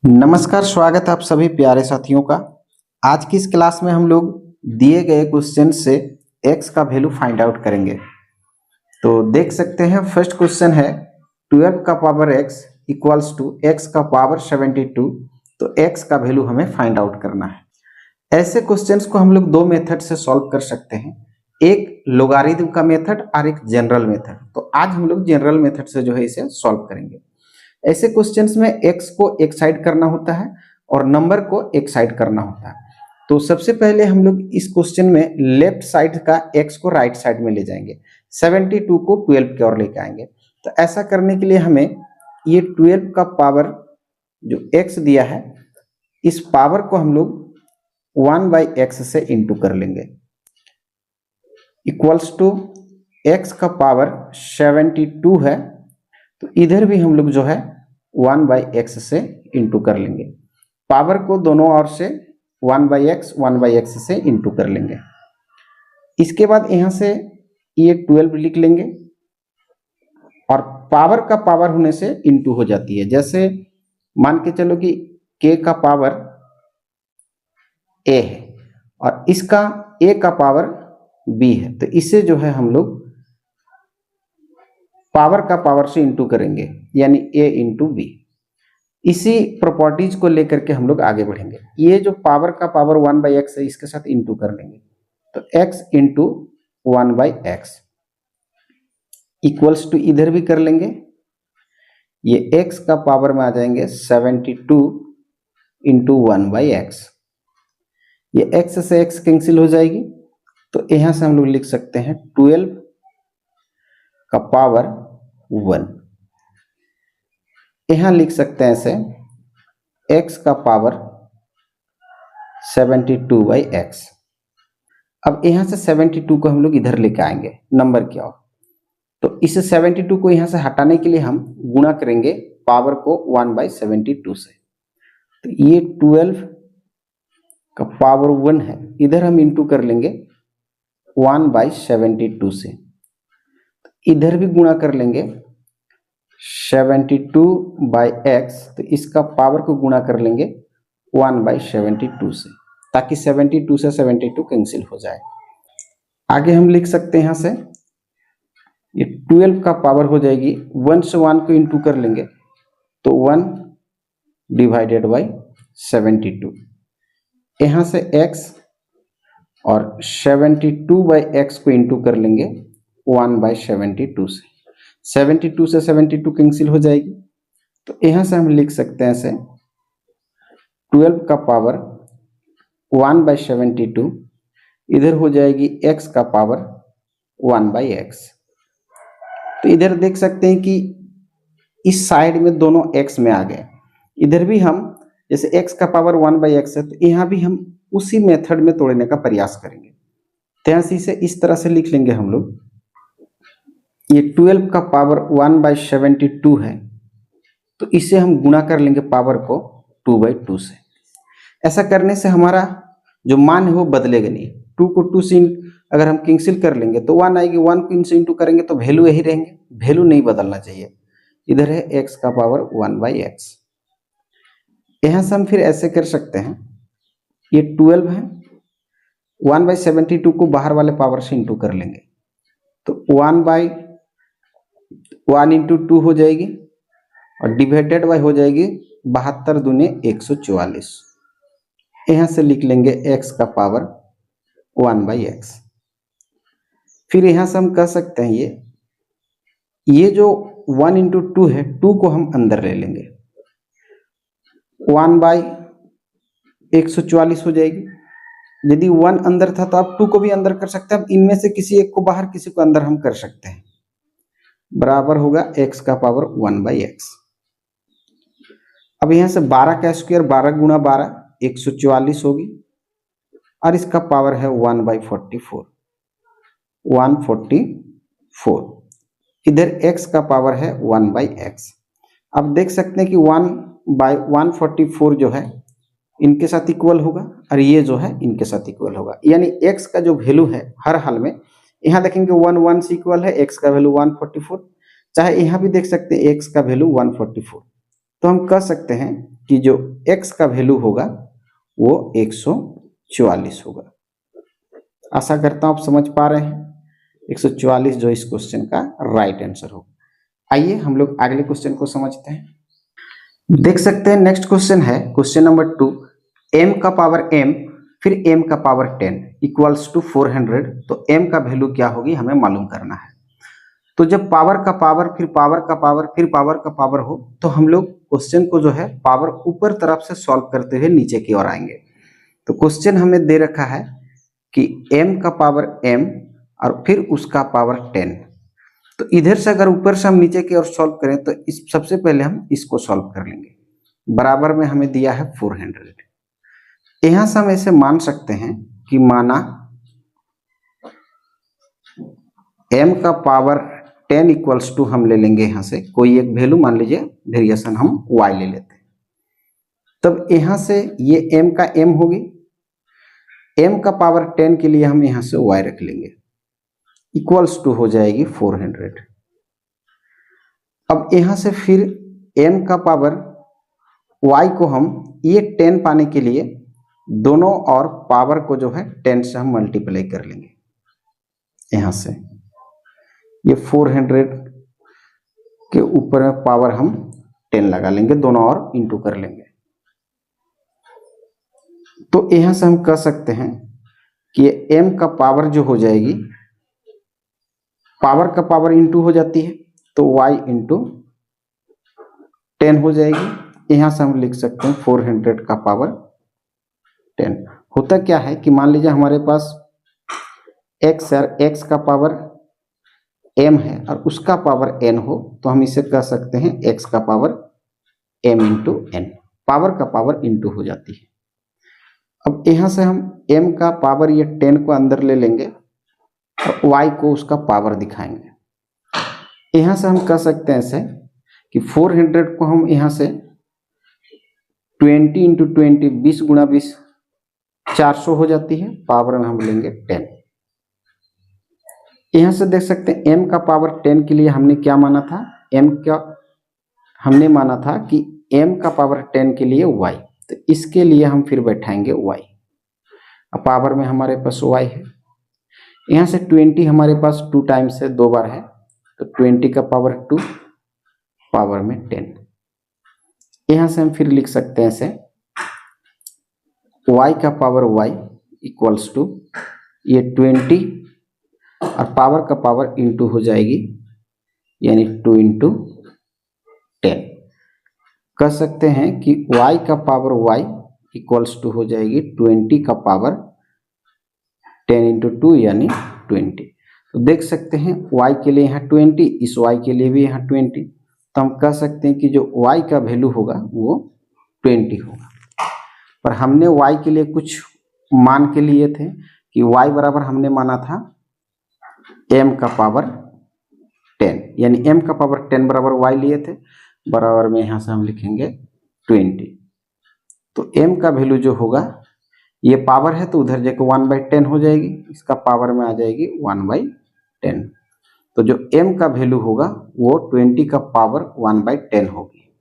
नमस्कार, स्वागत है आप सभी प्यारे साथियों का। आज की इस क्लास में हम लोग दिए गए क्वेश्चन से x का वैल्यू फाइंड आउट करेंगे। तो देख सकते हैं फर्स्ट क्वेश्चन है 12 का power x equals to x का पावर 72। तो x का वैल्यू हमें फाइंड आउट करना है। ऐसे क्वेश्चंस को हम लोग दो मेथड से सॉल्व कर सकते हैं, एक लोगारिथम का मेथड और एक जनरल मेथड। तो आज हम लोग जनरल मेथड से जो है इसे सॉल्व करेंगे। ऐसे क्वेश्चंस में x को एक साइड करना होता है और नंबर को एक साइड करना होता है। तो सबसे पहले हम लोग इस क्वेश्चन में लेफ्ट साइड का x को राइट साइड में ले जाएंगे, 72 को 12 की ओर लेके आएंगे। तो ऐसा करने के लिए हमें ये 12 का पावर जो x दिया है, इस पावर को हम लोग 1/x से इंटू कर लेंगे, इक्वल्स टू x का पावर 72 है। तो इधर भी हम लोग जो है 1/x से इंटू कर लेंगे, पावर को दोनों ओर से 1/x से इंटू कर लेंगे। इसके बाद यहां से ये 12 लिख लेंगे और पावर का पावर होने से इंटू हो जाती है। जैसे मान के चलो कि k का पावर a है और इसका a का पावर b है, तो इसे जो है हम लोग पावर का पावर से इंटू करेंगे, यानी a इंटू बी। इसी प्रॉपर्टीज को लेकर के हम लोग आगे बढ़ेंगे। ये जो पावर का पावर 1/x है, इसके साथ इंटू कर लेंगे, तो x into 1/x equals to इधर भी कर लेंगे, ये x का पावर में आ जाएंगे 72 इंटू 1/x। ये x से x कैंसिल हो जाएगी, तो यहां से हम लोग लिख सकते हैं 12 का पावर 1। यहां लिख सकते हैं ऐसे x का पावर 72/x। अब यहां से 72 को हम लोग इधर लेके आएंगे नंबर की ओर। तो इस 72 को यहां से हटाने के लिए हम गुणा करेंगे पावर को 1/72 से। तो ये 12 का पावर 1 है, इधर हम इंटू कर लेंगे 1/72 से। इधर भी गुणा कर लेंगे 72/x, तो इसका पावर को गुणा कर लेंगे 1/72 से, ताकि 72 से 72 कैंसिल हो जाए। आगे हम लिख सकते हैं यहां से ये 12 का पावर हो जाएगी 1 से 1 को इंटू कर लेंगे, तो 1/72। यहां से x और 72/x को इंटू कर लेंगे 1/72 से, 72 से 72 कैंसिल हो जाएगी। तो यहां से हम लिख सकते हैं ऐसे 12 का पावर 1/72, इधर हो जाएगी x का पावर 1/x। तो इधर देख सकते हैं कि इस साइड में दोनों x में आ गए। इधर भी हम जैसे x का पावर 1/x है, तो यहाँ भी हम उसी मेथड में तोड़ने का प्रयास करेंगे। तो यहाँ से इसे इस तरह से लिख लेंगे हम लोग, ये 12 का पावर 1/72 है, तो इसे हम गुणा कर लेंगे पावर को 2/2 से। ऐसा करने से हमारा जो मान है वो बदलेगा नहीं। 2 को 2 से अगर हम कैंसिल कर लेंगे तो 1 आएगी, 1 को इनसे इंटू करेंगे तो वैल्यू यही रहेंगे, वैल्यू नहीं बदलना चाहिए। इधर है x का पावर 1/x। यहां से हम फिर ऐसे कर सकते हैं, ये 12 है, 1/72 को बाहर वाले पावर से इंटू कर लेंगे, तो 1/1 इंटू 2 हो जाएगी और डिवाइडेड बाय हो जाएगी 72 दूनी 144। यहां से लिख लेंगे x का पावर 1/x। फिर यहां से हम कह सकते हैं ये जो 1 इंटू 2 है, 2 को हम अंदर ले लेंगे, 1/144 हो जाएगी। यदि 1 अंदर था तो आप 2 को भी अंदर कर सकते हैं। इनमें से किसी एक को बाहर, किसी को अंदर हम कर सकते हैं, बराबर होगा x का पावर 1/x। अब यहां से 12 का स्क्वायर 12 गुणा 12 144 होगी और इसका पावर है 1/44, 144। इधर x का पावर है 1/x। अब देख सकते हैं कि 1/144 जो है इनके साथ इक्वल होगा और ये जो है इनके साथ इक्वल होगा, यानी x का जो वैल्यू है हर हाल में, यहाँ देखेंगे 1 से इक्वल है, x का वैल्यू 144, चाहे यहाँ भी देख सकते हैं x का वैल्यू 144। तो हम कह सकते हैं कि जो x का वैल्यू होगा वो 144 होगा। आशा करता हूं आप समझ पा रहे हैं। 144 जो इस क्वेश्चन का राइट आंसर होगा। आइए हम लोग अगले क्वेश्चन को समझते हैं। देख सकते हैं नेक्स्ट क्वेश्चन है क्वेश्चन नंबर 2, m का पावर m फिर m का पावर 10 इक्वल्स टू 400। तो m का वैल्यू क्या होगी हमें मालूम करना है। तो जब पावर का पावर फिर पावर का पावर फिर पावर का पावर हो तो हम लोग क्वेश्चन को जो है पावर ऊपर तरफ से सॉल्व करते हुए नीचे की ओर आएंगे। तो क्वेश्चन हमें दे रखा है कि m का पावर m और फिर उसका पावर 10। तो इधर से अगर ऊपर से हम नीचे की ओर सॉल्व करें तो इस सबसे पहले हम इसको सॉल्व कर लेंगे। बराबर में हमें दिया है 400। यहां से हम ऐसे मान सकते हैं कि माना m का पावर 10 इक्वल्स टू हम ले लेंगे यहां से कोई एक वैल्यू, मान लीजिए वेरिएशन हम y ले लेते हैं। तब यहां से ये m का m होगी, m का पावर 10 के लिए हम यहां से y रख लेंगे, इक्वल्स टू हो जाएगी 400। अब यहां से फिर m का पावर y को हम ये 10 पाने के लिए दोनों और पावर को जो है 10 से हम मल्टीप्लाई कर लेंगे। यहां से ये 400 के ऊपर में पावर हम 10 लगा लेंगे, दोनों और इंटू कर लेंगे। तो यहां से हम कह सकते हैं कि m का पावर जो हो जाएगी, पावर का पावर इंटू हो जाती है तो y इंटू 10 हो जाएगी। यहां से हम लिख सकते हैं 400 का पावर 10। होता क्या है कि मान लीजिए हमारे पास x है, x का पावर m है और उसका पावर n हो तो हम इसे कह सकते हैं x का power m into n। Power का पावर इंटू हो जाती है। अब यहां से हम m का पावर ये 10 को अंदर ले लेंगे और y को उसका पावर दिखाएंगे। यहां से हम कह सकते हैं ऐसे कि 400 को हम यहां से 20 इंटू 20 20 गुणा 20 400 हो जाती है, पावर में हम लेंगे 10। यहां से देख सकते हैं m का पावर 10 के लिए हमने क्या माना था, हमने माना था कि m का पावर 10 के लिए y, तो इसके लिए हम फिर बैठाएंगे y। अब पावर में हमारे पास y है, यहां से 20 हमारे पास 2 टाइम्स है, 2 बार है, तो 20 का पावर 2 पावर में 10। यहां से हम फिर लिख सकते हैं ऐसे y का पावर y इक्वल्स टू ये 20 और पावर का पावर इंटू हो जाएगी, यानी 2 इंटू 10। कह सकते हैं कि y का पावर y इक्वल्स टू हो जाएगी 20 का पावर 10 इंटू 2 यानी 20। तो देख सकते हैं y के लिए यहाँ 20, इस y के लिए भी यहाँ 20, तो हम कह सकते हैं कि जो y का वैल्यू होगा वो 20 होगा। पर हमने y के लिए कुछ मान के लिए थे कि y बराबर हमने माना था m का पावर 10, यानी m का पावर 10 बराबर y लिए थे, बराबर में यहां से हम लिखेंगे 20। तो m का वैल्यू जो होगा, ये पावर है तो उधर जाके 1/10 हो जाएगी, इसका पावर में आ जाएगी 1/10। तो जो m का वैल्यू होगा वो 20 का पावर 1/10 होगी,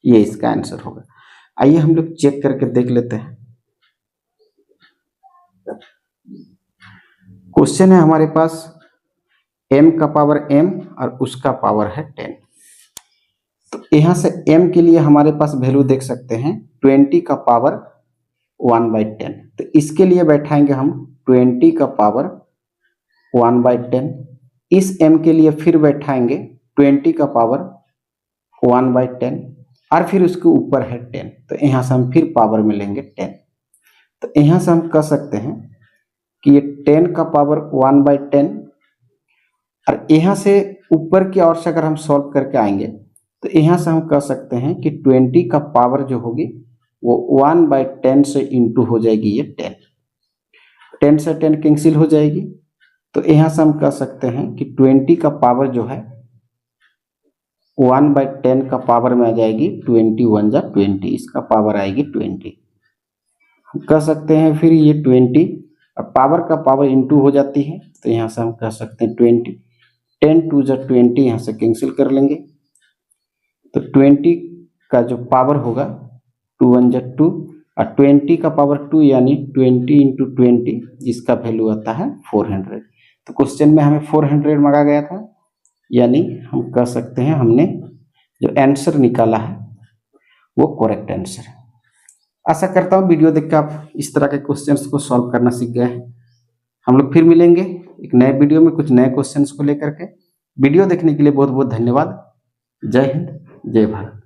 ये इसका आंसर होगा। आइए हम लोग चेक करके देख लेते हैं। क्वेश्चन है हमारे पास m का पावर m और उसका पावर है 10। तो यहां से m के लिए हमारे पास वैल्यू देख सकते हैं 20 का पावर 1/10, तो इसके लिए बैठाएंगे हम 20 का पावर 1/10। इस m के लिए फिर बैठाएंगे 20 का पावर 1/10 और फिर उसके ऊपर है 10, तो यहां से हम फिर पावर में लेंगे 10। तो यहां से हम कह सकते हैं कि ये 10 का पावर 1/10 और यहां से ऊपर की ओर से अगर हम सॉल्व करके आएंगे तो यहां से हम कह सकते हैं कि 20 का पावर जो होगी वो 1/10 से इंटू हो जाएगी ये 10, 10 से 10 कैंसिल हो जाएगी। तो यहां से हम कह सकते हैं कि 20 का पावर जो है 1/10 का पावर में आ जाएगी 21 जा 20, इसका पावर आएगी 20। हम कह सकते हैं फिर ये 20 और पावर का पावर इंटू हो जाती है, तो यहां से हम कह सकते हैं 20, 10 2 जा 20 यहां से कैंसिल कर लेंगे, तो 20 का जो पावर होगा 2 1 जा 2 और 20 का पावर 2 यानी 20 इंटू 20 जिसका वैल्यू आता है 400। तो क्वेश्चन में हमें 400 मांगा गया था, यानी हम कह सकते हैं हमने जो आंसर निकाला है वो करेक्ट आंसर है। आशा करता हूँ वीडियो देख के आप इस तरह के क्वेश्चंस को सॉल्व करना सीख गए हैं। हम लोग फिर मिलेंगे एक नए वीडियो में कुछ नए क्वेश्चंस को लेकर के। वीडियो देखने के लिए बहुत बहुत धन्यवाद। जय हिंद, जय भारत।